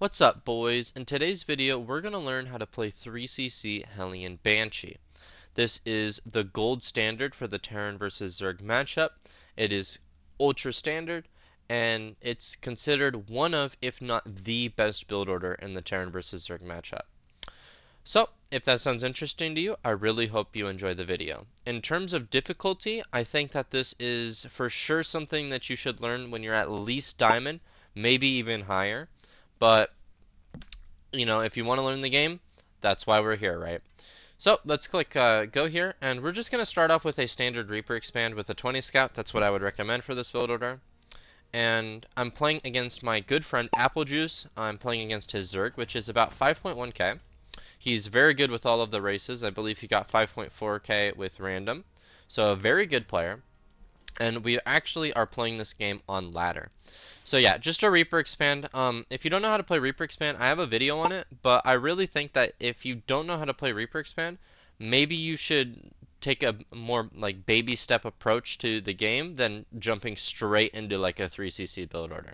What's up, boys? In today's video, we're going to learn how to play 3cc Hellion Banshee. This is the gold standard for the Terran versus Zerg matchup. It is ultra standard, and it's considered one of, if not the best build order in the Terran versus Zerg matchup. So, if that sounds interesting to you, I really hope you enjoy the video. In terms of difficulty, I think that this is for sure something that you should learn when you're at least diamond, maybe even higher. But if you want to learn the game, that's why we're here, right? So let's click go here, and we're just going to start off with a standard Reaper expand with a 20 scout. That's what I would recommend for this build order. And I'm playing against my good friend Applejuice. I'm playing against his Zerg, which is about 5.1k. He's very good with all of the races. I believe he got 5.4k with random. So a very good player. And we actually are playing this game on ladder. So yeah, just a Reaper expand. If you don't know how to play Reaper expand, I have a video on it, but I really think that if you don't know how to play Reaper expand, maybe you should take a more like baby step approach to the game than jumping straight into like a 3cc build order.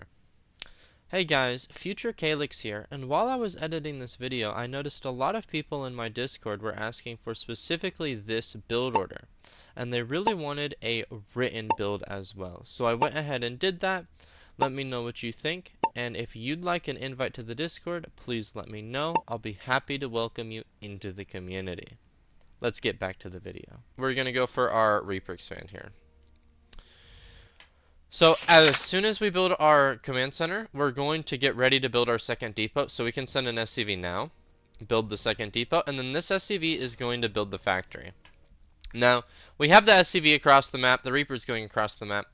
Hey guys, Future Calyx here, and while I was editing this video, I noticed a lot of people in my Discord were asking for specifically this build order, and they really wanted a written build as well. So I went ahead and did that. Let me know what you think, and if you'd like an invite to the Discord, please let me know. I'll be happy to welcome you into the community. Let's get back to the video. We're going to go for our Reaper expand here. So as soon as we build our command center, we're going to get ready to build our second depot. So we can send an SCV now, build the second depot, and then this SCV is going to build the factory. Now, we have the SCV across the map, the Reaper's going across the map.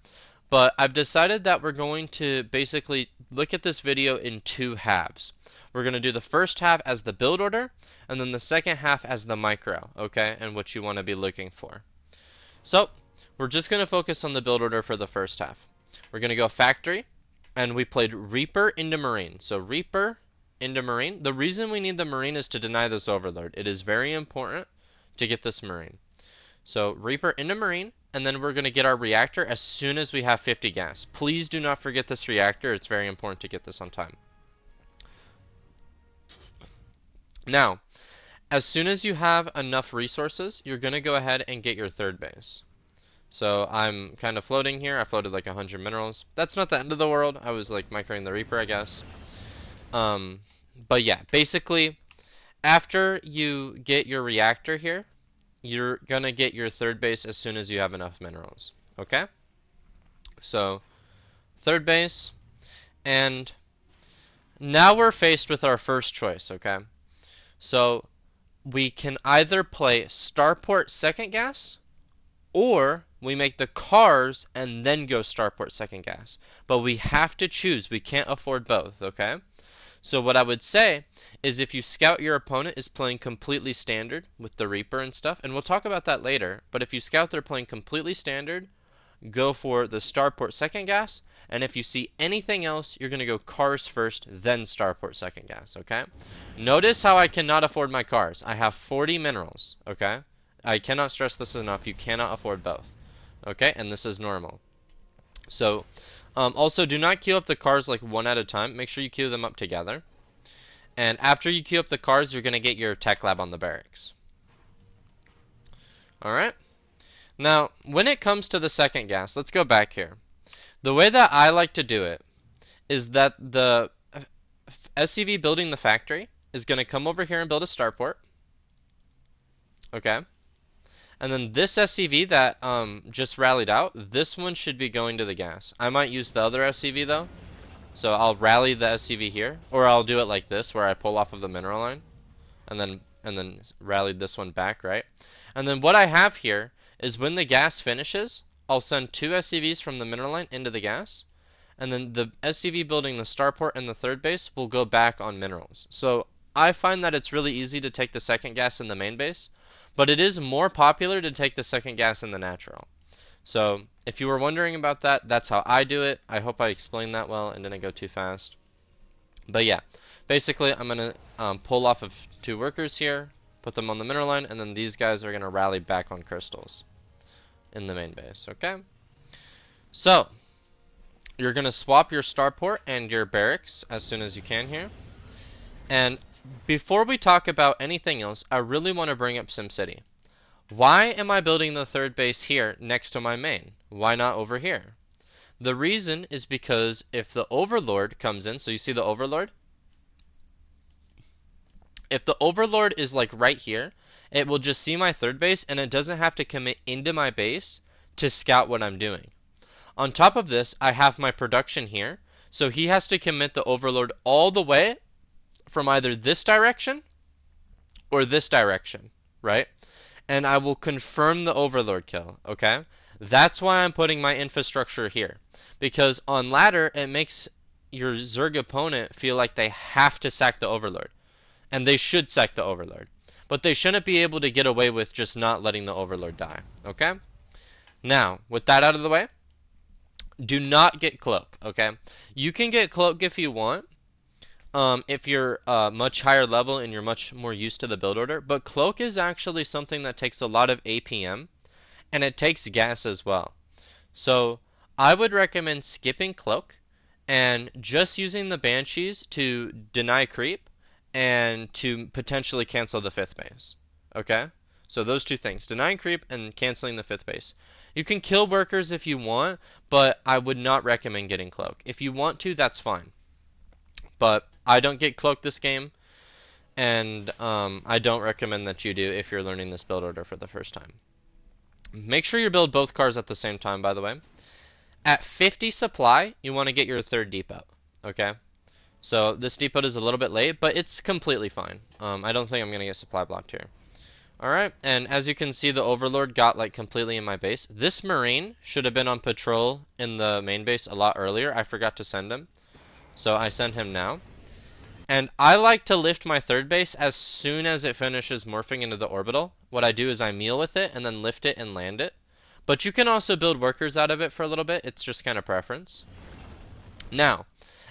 But I've decided that we're going to basically look at this video in two halves. We're going to do the first half as the build order, and then the second half as the micro, okay, and what you want to be looking for. So, we're just going to focus on the build order for the first half. We're going to go factory, and we played Reaper into Marine. So Reaper into Marine. The reason we need the Marine is to deny this Overlord. It is very important to get this Marine. So Reaper into Marine, and then we're going to get our reactor as soon as we have 50 gas. Please do not forget this reactor. It's very important to get this on time. Now, as soon as you have enough resources, you're going to go ahead and get your third base. So I'm kind of floating here. I floated like 100 minerals. That's not the end of the world. I was like microing the Reaper, I guess. But yeah, basically, after you get your reactor here, you're gonna get your third base as soon as you have enough minerals. Okay? So, third base, and now we're faced with our first choice, okay? So, we can either play Starport second gas, or we make the cars and then go Starport second gas. But we have to choose. We can't afford both, okay? So what I would say is if you scout your opponent is playing completely standard with the Reaper and stuff, and we'll talk about that later, but if you scout they're playing completely standard, go for the Starport second gas, and if you see anything else, you're going to go cars first, then Starport second gas, okay? Notice how I cannot afford my cars. I have 40 minerals, okay? I cannot stress this enough. You cannot afford both, okay? And this is normal. So, also, do not queue up the cars like one at a time. Make sure you queue them up together. And after you queue up the cars, you're going to get your tech lab on the barracks. Alright? Now, when it comes to the second gas, let's go back here. The way that I like to do it is that the SCV building the factory is going to come over here and build a starport. Okay? And then this SCV that just rallied out, this one should be going to the gas. I might use the other SCV though. So I'll rally the SCV here, or I'll do it like this where I pull off of the mineral line and then rally this one back, right? And then what I have here is when the gas finishes, I'll send two SCVs from the mineral line into the gas, and then the SCV building the starport and the third base will go back on minerals. So I find that it's really easy to take the second gas in the main base, but it is more popular to take the second gas in the natural. So if you were wondering about that, that's how I do it. I hope I explained that well and didn't go too fast. But yeah, basically I'm going to pull off of two workers here, put them on the mineral line, and then these guys are going to rally back on crystals in the main base, okay? So, you're going to swap your starport and your barracks as soon as you can here. And before we talk about anything else, I really want to bring up SimCity. Why am I building the third base here next to my main? Why not over here? The reason is because if the Overlord comes in, so you see the Overlord? If the Overlord is like right here, it will just see my third base and it doesn't have to commit into my base to scout what I'm doing. On top of this, I have my production here, so he has to commit the Overlord all the way from either this direction or this direction, right? And I will confirm the Overlord kill, okay? That's why I'm putting my infrastructure here. Because on ladder, it makes your Zerg opponent feel like they have to sack the Overlord. And they should sack the Overlord. But they shouldn't be able to get away with just not letting the Overlord die, okay? Now, with that out of the way, do not get Cloak, okay? You can get Cloak if you want, if you're much higher level and you're much more used to the build order, but Cloak is actually something that takes a lot of APM, and it takes gas as well. So I would recommend skipping Cloak and just using the Banshees to deny creep and to potentially cancel the 5th base. Okay? So those two things, denying creep and canceling the 5th base. You can kill workers if you want, but I would not recommend getting Cloak. If you want to, that's fine. But I don't get Cloak this game, and I don't recommend that you do if you're learning this build order for the first time. Make sure you build both cars at the same time, by the way. At 50 supply, you want to get your third depot, okay? So this depot is a little bit late, but it's completely fine. I don't think I'm going to get supply blocked here. Alright, and as you can see, the Overlord got like completely in my base. This Marine should have been on patrol in the main base a lot earlier. I forgot to send him. So I sent him now. And I like to lift my third base as soon as it finishes morphing into the orbital. What I do is I meal with it and then lift it and land it. But you can also build workers out of it for a little bit. It's just kind of preference. Now,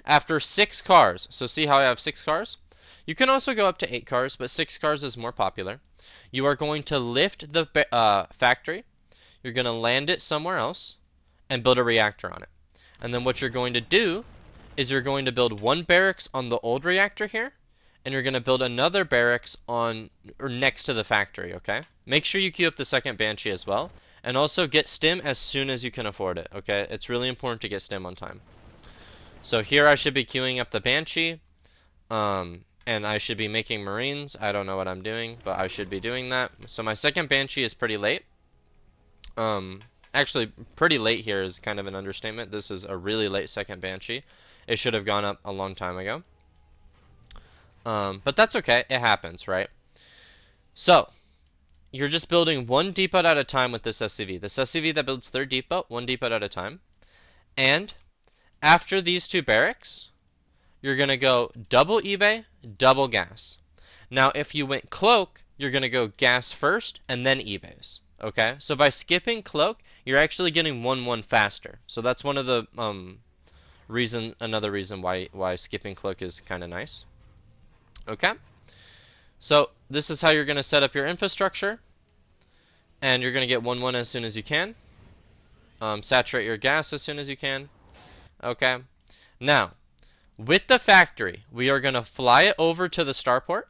after 6 cars, so see how I have 6 cars? You can also go up to 8 cars, but 6 cars is more popular. You are going to lift the factory. You're going to land it somewhere else and build a reactor on it. And then what you're going to do is you're going to build one barracks on the old reactor here, and you're going to build another barracks on or next to the factory, okay? Make sure you queue up the second Banshee as well, and also get stim as soon as you can afford it, okay? It's really important to get stim on time. So here I should be queuing up the Banshee, and I should be making Marines. I don't know what I'm doing, but I should be doing that. So my second Banshee is pretty late. Actually, pretty late here is kind of an understatement. This is a really late second Banshee. It should have gone up a long time ago. But that's okay. It happens, right? So, you're just building one depot at a time with this SCV. This SCV that builds third depot, one depot at a time. And after these 2 barracks, you're going to go double eBay, double gas. Now, if you went Cloak, you're going to go gas first and then eBays. Okay? So by skipping Cloak, you're actually getting 1-1 faster. So that's one of the another reason why skipping Cloak is kind of nice. Okay, so this is how you're going to set up your infrastructure, and you're going to get 1-1 as soon as you can. Saturate your gas as soon as you can. Okay, now with the factory, we are going to fly it over to the starport.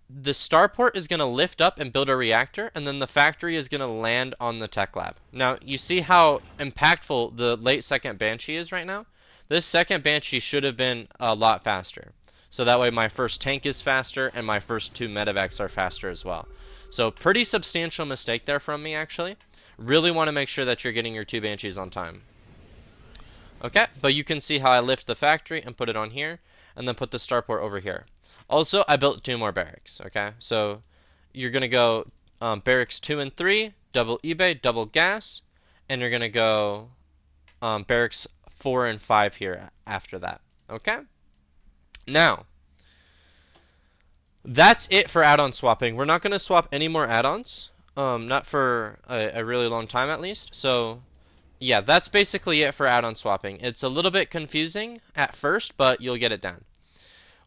The starport is going to lift up and build a reactor, and then the factory is going to land on the tech lab. Now, you see how impactful the late second Banshee is right now? This second Banshee should have been a lot faster. So that way my first tank is faster, and my first 2 medevacs are faster as well. So pretty substantial mistake there from me, actually. Really want to make sure that you're getting your 2 Banshees on time. Okay, but you can see how I lift the factory and put it on here, and then put the starport over here. Also, I built 2 more barracks, okay? So you're going to go barracks 2 and 3, double eBay, double gas, and you're going to go barracks 4 and 5 here after that, okay? Now, that's it for add-on swapping. We're not going to swap any more add-ons, not for a really long time at least. So, yeah, that's basically it for add-on swapping. It's a little bit confusing at first, but you'll get it down.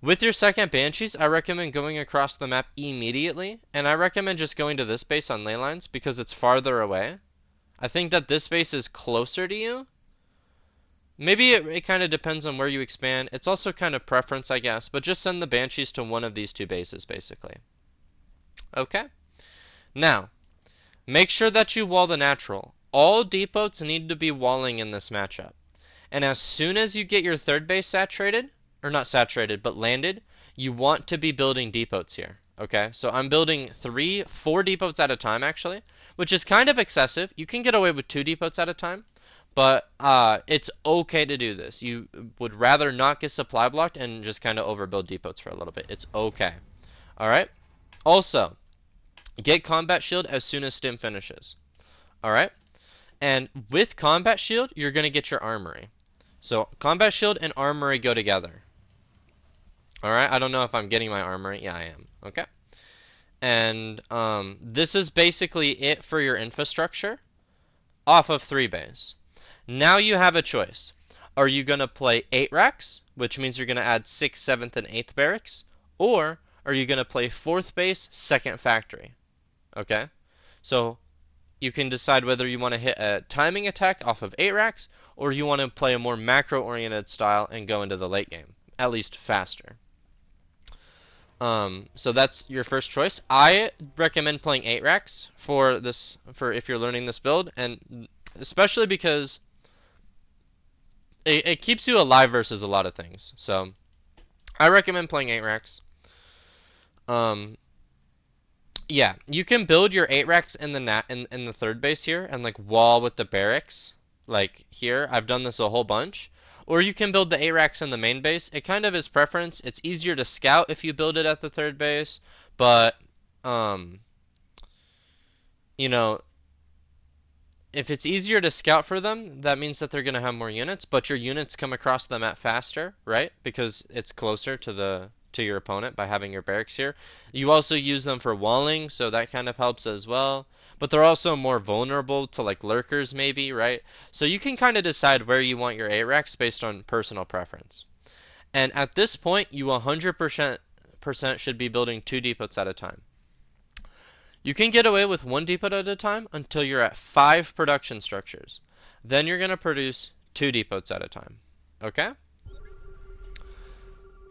With your second Banshees, I recommend going across the map immediately, and I recommend just going to this base on ley lines because it's farther away. I think that this base is closer to you, Maybe it kind of depends on where you expand. It's also kind of preference, I guess, but just send the Banshees to one of these two bases, basically. Okay? Now, make sure that you wall the natural. All depots need to be walling in this matchup. And as soon as you get your third base saturated, or not saturated, but landed, you want to be building depots here. Okay, so I'm building 4 depots at a time actually, which is kind of excessive. You can get away with 2 depots at a time, but it's okay to do this. You would rather not get supply blocked and just kind of overbuild depots for a little bit. It's okay. All right. Also, get combat shield as soon as stim finishes. All right. And with combat shield, you're gonna get your armory. So combat shield and armory go together. Alright, I don't know if I'm getting my armory. Yeah, I am. Okay. And this is basically it for your infrastructure off of 3 base. Now you have a choice. Are you going to play 8 racks, which means you're going to add 6th, 7th, and 8th barracks? Or are you going to play 4th base, 2nd factory? Okay? So you can decide whether you want to hit a timing attack off of 8 racks, or you want to play a more macro-oriented style and go into the late game, at least faster. So that's your first choice. I recommend playing 8 racks for this, for if you're learning this build, and especially because it keeps you alive versus a lot of things. So I recommend playing 8 racks. Yeah, you can build your 8 racks in the in the third base here and like wall with the barracks, like here. I've done this a whole bunch. Or you can build the 8 racks in the main base. It kind of is preference. It's easier to scout if you build it at the third base, but you know, if it's easier to scout for them, that means that they're going to have more units, but your units come across the map faster, right? Because it's closer to your opponent by having your barracks here. You also use them for walling, so that kind of helps as well. But they're also more vulnerable to like lurkers maybe, right? So you can kind of decide where you want your 8 racks based on personal preference. And at this point, you 100% should be building 2 depots at a time. You can get away with 1 depot at a time until you're at 5 production structures. Then you're going to produce 2 depots at a time. Okay?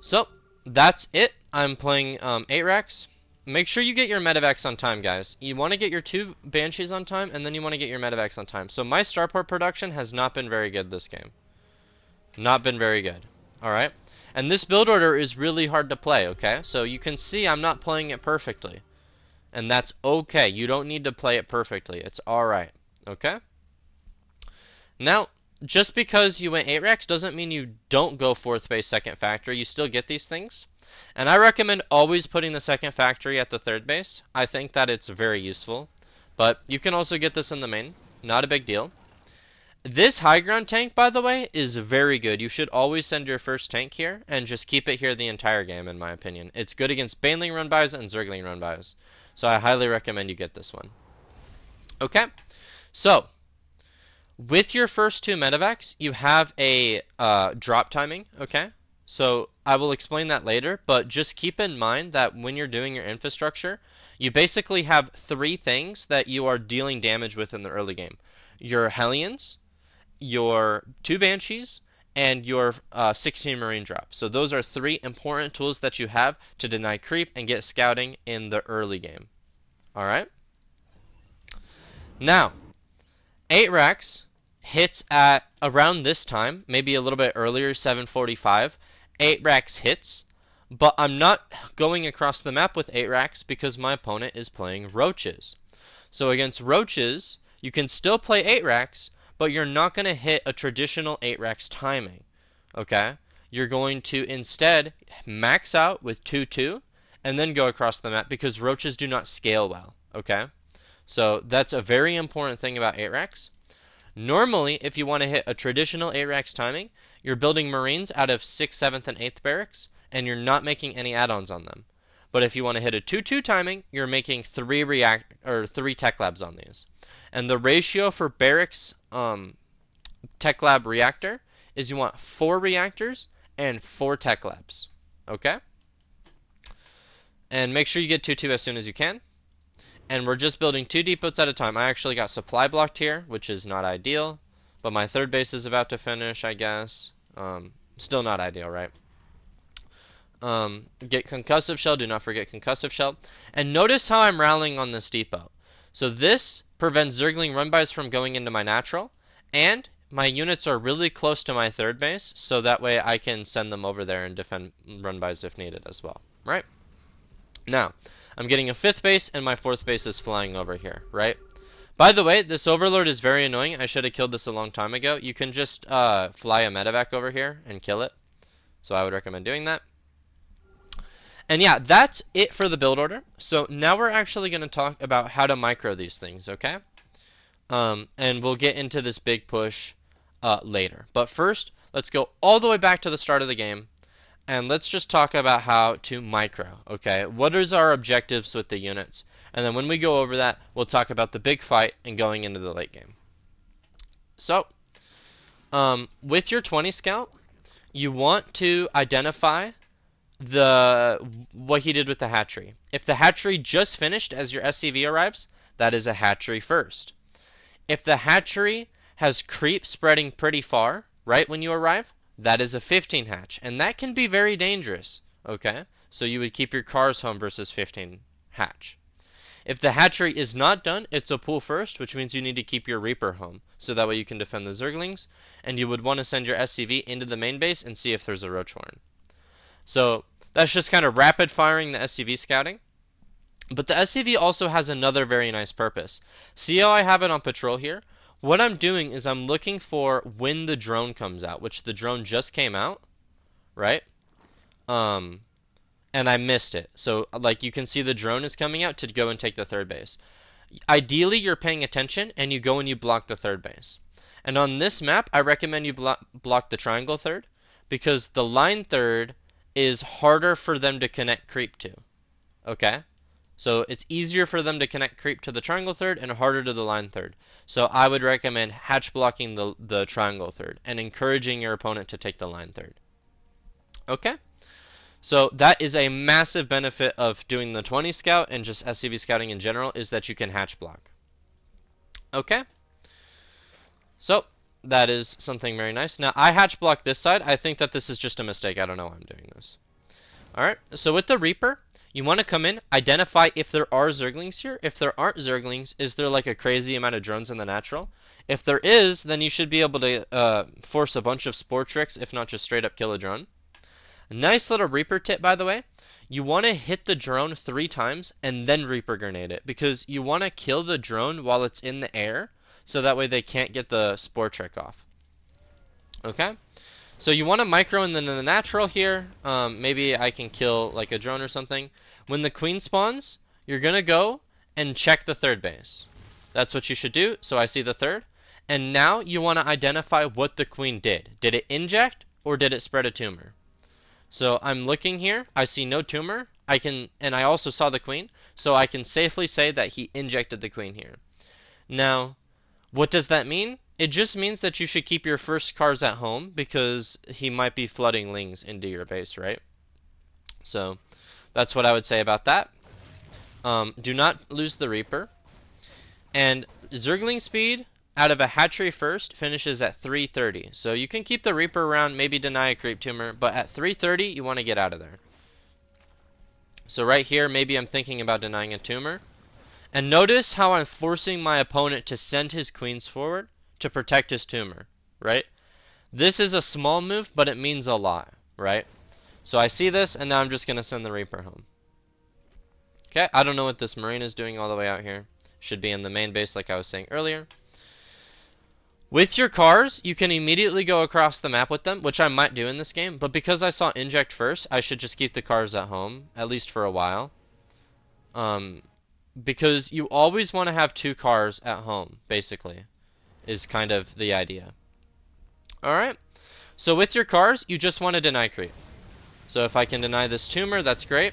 So, that's it. I'm playing 8 racks. Make sure you get your medevacs on time, guys. You want to get your 2 Banshees on time, and then you want to get your medevacs on time. So my starport production has not been very good this game. Not been very good. Alright? And this build order is really hard to play, okay? So you can see I'm not playing it perfectly. And that's okay. You don't need to play it perfectly. It's alright. Okay? Now, just because you went 8 racks doesn't mean you don't go 4th base, 2nd factory. You still get these things. And I recommend always putting the 2nd factory at the 3rd base. I think that it's very useful. But you can also get this in the main. Not a big deal. This high ground tank, by the way, is very good. You should always send your first tank here and just keep it here the entire game, in my opinion. It's good against Baneling run-bys and Zergling run-bys. So I highly recommend you get this one. Okay, so with your first 2 medevacs, you have a drop timing, okay? So I will explain that later, but just keep in mind that when you're doing your infrastructure, you basically have 3 things that you are dealing damage with in the early game. Your Hellions, your 2 Banshees, and your 16 Marine drop. So those are 3 important tools that you have to deny creep and get scouting in the early game. Alright? Now, 8 racks hits at around this time, maybe a little bit earlier, 7:45. 8 racks hits, but I'm not going across the map with 8 racks because my opponent is playing roaches. So against roaches, you can still play 8 racks, but you're not going to hit a traditional 8 racks timing. Okay? You're going to instead max out with 2-2 and then go across the map because roaches do not scale well. Okay? So that's a very important thing about 8 racks. Normally, if you want to hit a traditional 8 racks timing, you're building Marines out of 6th, 7th, and 8th barracks, and you're not making any add-ons on them. But if you want to hit a 2-2 timing, you're making 3 tech labs on these. And the ratio for barracks tech lab reactor is you want 4 reactors and 4 tech labs. Okay? And make sure you get 2-2 as soon as you can. And we're just building 2 depots at a time. I actually got supply blocked here, which is not ideal. but my third base is about to finish, I guess. Still not ideal, right? Get concussive shell. Do not forget concussive shell. And notice how I'm rallying on this depot. So this prevents Zergling run-bys from going into my natural, and my units are really close to my third base, so that way I can send them over there and defend run-bys if needed as well, right? Now, I'm getting a fifth base, and my fourth base is flying over here, right? By the way, this Overlord is very annoying. I should have killed this a long time ago. You can just fly a medevac over here and kill it. So I would recommend doing that. And yeah, that's it for the build order. So now we're actually going to talk about how to micro these things, okay? And we'll get into this big push later. But first, let's go all the way back to the start of the game. And let's just talk about how to micro, okay? What is our objectives with the units? And then when we go over that, we'll talk about the big fight and going into the late game. So, with your 20 scout, you want to identify what he did with the hatchery. If the hatchery just finished as your SCV arrives, that is a hatchery first. If the hatchery has creep spreading pretty far right when you arrive, that is a 15 hatch, and that can be very dangerous, okay? So you would keep your cars home versus 15 hatch. If the hatchery is not done, it's a pull first, which means you need to keep your Reaper home, so that way you can defend the Zerglings, and you would want to send your SCV into the main base and see if there's a Roach Warren. So that's just kind of rapid firing the SCV scouting. But the SCV also has another very nice purpose. See how I have it on patrol here? What I'm doing is I'm looking for when the drone comes out, which the drone just came out, right? And I missed it. So like you can see the drone is coming out to go and take the third base. Ideally, you're paying attention and you go and you block the third base. And on this map, I recommend you block the triangle third, because the line third is harder for them to connect creep to, okay? So it's easier for them to connect creep to the triangle third and harder to the line third. So I would recommend hatch blocking the triangle third and encouraging your opponent to take the line third. Okay? So that is a massive benefit of doing the 20 scout and just SCV scouting in general, is that you can hatch block. Okay? So that is something very nice. Now, I hatch block this side. I think that this is just a mistake. I don't know why I'm doing this. Alright, so with the Reaper, you want to come in, identify if there are Zerglings here. If there aren't Zerglings, is there like a crazy amount of drones in the natural? If there is, then you should be able to force a bunch of Spore Tricks, if not just straight up kill a drone. Nice little Reaper tip, by the way. You want to hit the drone 3 times and then Reaper grenade it, because you want to kill the drone while it's in the air, so that way they can't get the Spore Trick off. Okay? So you want to micro in the natural here. Maybe I can kill like a drone or something. When the queen spawns, you're going to go and check the third base. That's what you should do. So I see the third. And now you want to identify what the queen did. Did it inject or did it spread a tumor? So I'm looking here. I see no tumor. And I also saw the queen. So I can safely say that he injected the queen here. Now, what does that mean? It just means that you should keep your first cars at home, because he might be flooding lings into your base, right? So that's what I would say about that. Do not lose the Reaper. And Zergling speed out of a hatchery first finishes at 330. So you can keep the Reaper around, maybe deny a creep tumor, but at 330 you want to get out of there. So right here, maybe I'm thinking about denying a tumor. And notice how I'm forcing my opponent to send his queens forward to protect his tumor, right? This is a small move, but it means a lot, right? So I see this, and now I'm just going to send the Reaper home. Okay, I don't know what this Marine is doing all the way out here. Should be in the main base like I was saying earlier. With your cars, you can immediately go across the map with them, which I might do in this game, but because I saw inject first, I should just keep the cars at home, at least for a while. Because you always want to have 2 cars at home, basically, is kind of the idea. Alright, so with your cars, you just want to deny creep. So if I can deny this tumor, that's great.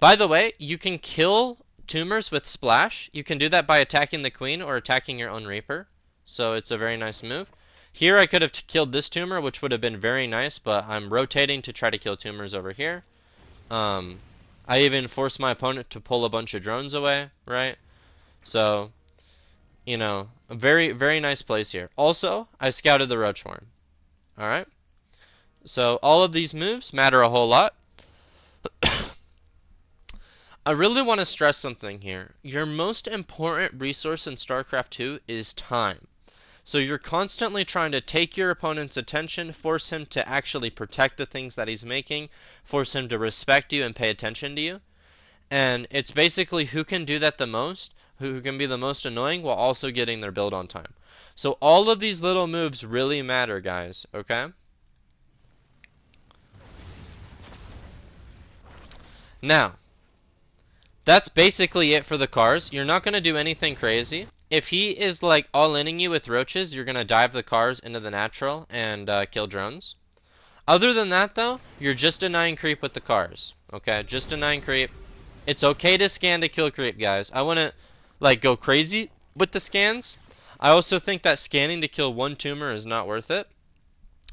By the way, you can kill tumors with splash. You can do that by attacking the queen or attacking your own Reaper. So it's a very nice move. Here I could have killed this tumor, which would have been very nice, but I'm rotating to try to kill tumors over here. I even forced my opponent to pull a bunch of drones away, right? So you know, a very, very nice place here. Also, I scouted the roach horn. Alright? So all of these moves matter a whole lot. I really want to stress something here. Your most important resource in StarCraft 2 is time. So you're constantly trying to take your opponent's attention, force him to actually protect the things that he's making, force him to respect you and pay attention to you. And it's basically who can do that the most, who can be the most annoying while also getting their build on time. So all of these little moves really matter, guys, okay? Now, that's basically it for the cars. You're not going to do anything crazy. If he is like all-inning you with roaches, you're going to dive the cars into the natural and kill drones. Other than that, though, you're just denying creep with the cars. Okay, just denying creep. It's okay to scan to kill creep, guys. I wouldn't like go crazy with the scans. I also think that scanning to kill one tumor is not worth it.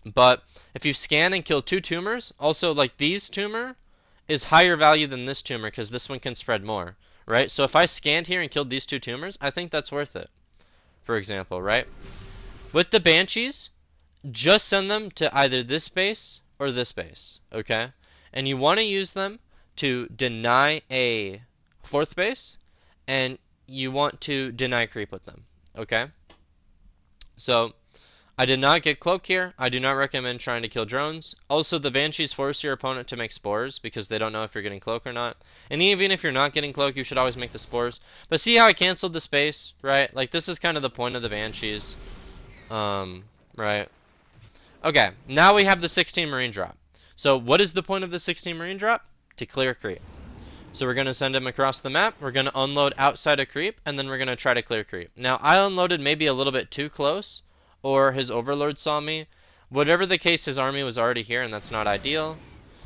But if you scan and kill 2 tumors, also like these tumor is higher value than this tumor because this one can spread more, right? So if I scanned here and killed these 2 tumors, I think that's worth it, for example, right? With the Banshees, just send them to either this base or this base, okay? And you want to use them to deny a 4th base, and you want to deny creep with them, okay? So I did not get cloak here. I do not recommend trying to kill drones. Also, the Banshees force your opponent to make spores because they don't know if you're getting cloak or not. And even if you're not getting cloak, you should always make the spores. But see how I canceled the space, right? Like, this is kind of the point of the Banshees. Right. Okay, now we have the 16 Marine drop. So what is the point of the 16 Marine drop? To clear creep. So we're going to send him across the map. We're going to unload outside of creep, and then we're going to try to clear creep. Now, I unloaded maybe a little bit too close, or his overlord saw me. Whatever the case, his army was already here, and that's not ideal.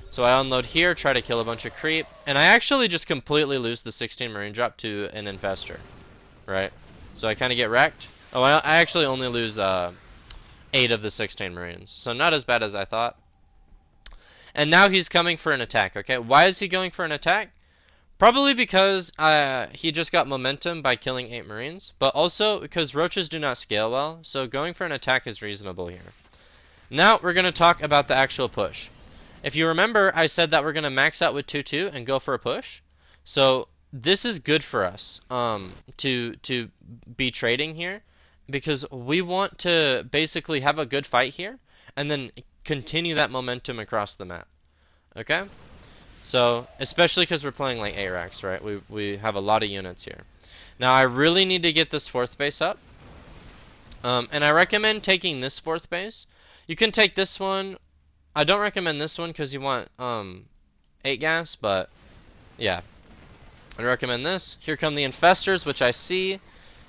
So I unload here, try to kill a bunch of creep, and I actually just completely lose the 16 Marine drop to an infestor, right? So I kind of get wrecked. Oh, I actually only lose 8 of the 16 Marines, so not as bad as I thought. And now he's coming for an attack, okay? Why is he going for an attack? Probably because he just got momentum by killing 8 Marines, but also because roaches do not scale well, so going for an attack is reasonable here. Now we're going to talk about the actual push. If you remember, I said that we're going to max out with 2-2 and go for a push. So this is good for us to be trading here, because we want to basically have a good fight here and then continue that momentum across the map. Okay? So, especially because we're playing like ARAX, right? We have a lot of units here. Now, I really need to get this 4th base up. And I recommend taking this 4th base. You can take this one. I don't recommend this one because you want 8 gas, but yeah. I recommend this. Here come the infestors, which I see,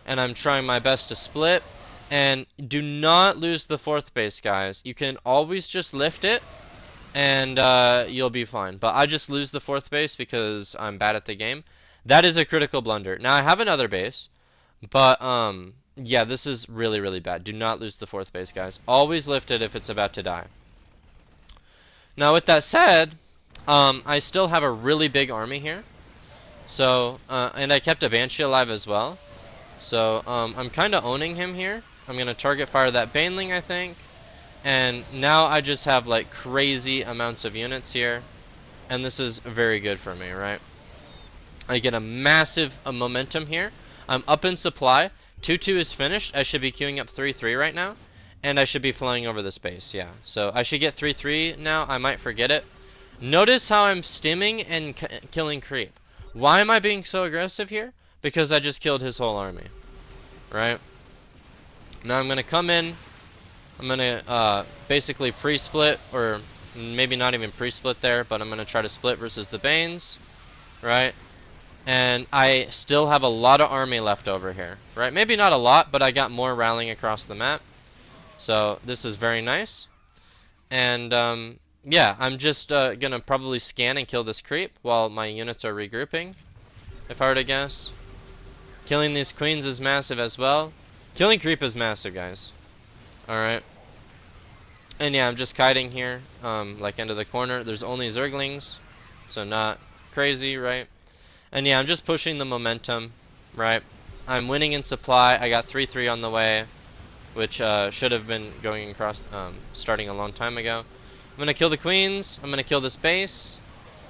and I'm trying my best to split. And do not lose the 4th base, guys. You can always just lift it, and you'll be fine. But I just lose the 4th base because I'm bad at the game. That is a critical blunder. Now I have another base, but yeah, this is really, really bad. Do not lose the 4th base, guys. Always lift it if it's about to die. Now with that said, I still have a really big army here. So, and I kept a Banshee alive as well. So I'm kind of owning him here. I'm going to target fire that Baneling, I think. And now I just have like crazy amounts of units here. And this is very good for me, right? I get a massive momentum here. I'm up in supply. 2-2 is finished. I should be queuing up 3-3 right now. And I should be flying over the space, yeah. So I should get 3-3 now. I might forget it. Notice how I'm stimming and killing creep. Why am I being so aggressive here? Because I just killed his whole army, right? Now I'm going to come in. I'm going to basically pre-split, or maybe not even pre-split there, but I'm going to try to split versus the Banes, right? And I still have a lot of army left over here, right? Maybe not a lot, but I got more rallying across the map. So this is very nice. And yeah, I'm just going to probably scan and kill this creep while my units are regrouping, if I were to guess. Killing these queens is massive as well. Killing creep is massive, guys. Alright. And yeah, I'm just kiting here, like into the corner. There's only Zerglings, so not crazy, right? And yeah, I'm just pushing the momentum, right? I'm winning in supply. I got 3-3 on the way, which should have been going across, starting a long time ago. I'm gonna kill the queens. I'm gonna kill this base.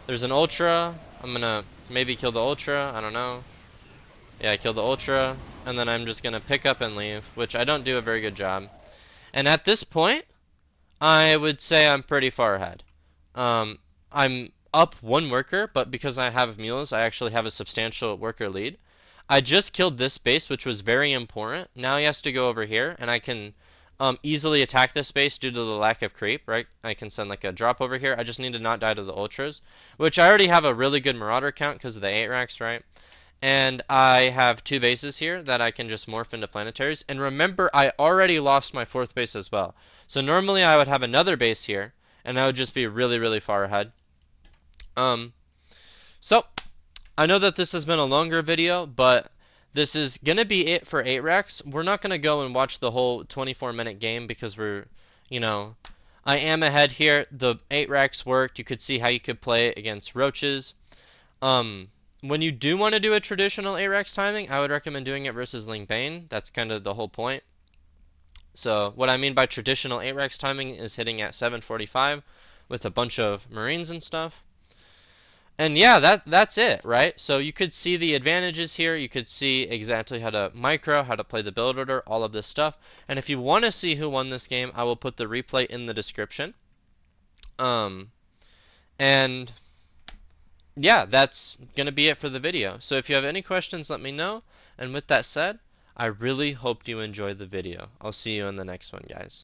There's an ultra. I'm gonna maybe kill the ultra. I don't know. Yeah, I killed the ultra, and then I'm just gonna pick up and leave, which I don't do a very good job. And at this point, I would say I'm pretty far ahead. I'm up one worker, but because I have mules, I actually have a substantial worker lead. I just killed this base, which was very important. Now he has to go over here, and I can easily attack this base due to the lack of creep, right? I can send like a drop over here. I just need to not die to the ultras, which I already have a really good marauder count because of the 8 racks, right? And I have 2 bases here that I can just morph into planetaries. And remember, I already lost my 4th base as well. So normally I would have another base here, and I would just be really, really far ahead. So I know that this has been a longer video, but this is going to be it for 8 racks. We're not going to go and watch the whole 24-minute game because I am ahead here. The 8 racks worked. You could see how you could play against roaches. When you do want to do a traditional 8 racks timing, I would recommend doing it versus Ling Bane. That's kind of the whole point. So what I mean by traditional 8 racks timing is hitting at 7:45 with a bunch of Marines and stuff. And yeah, that's it, right? So you could see the advantages here. You could see exactly how to micro, how to play the build order, all of this stuff. And if you want to see who won this game, I will put the replay in the description. And yeah, that's going to be it for the video. So if you have any questions, let me know. And with that said, I really hope you enjoyed the video. I'll see you in the next one, guys.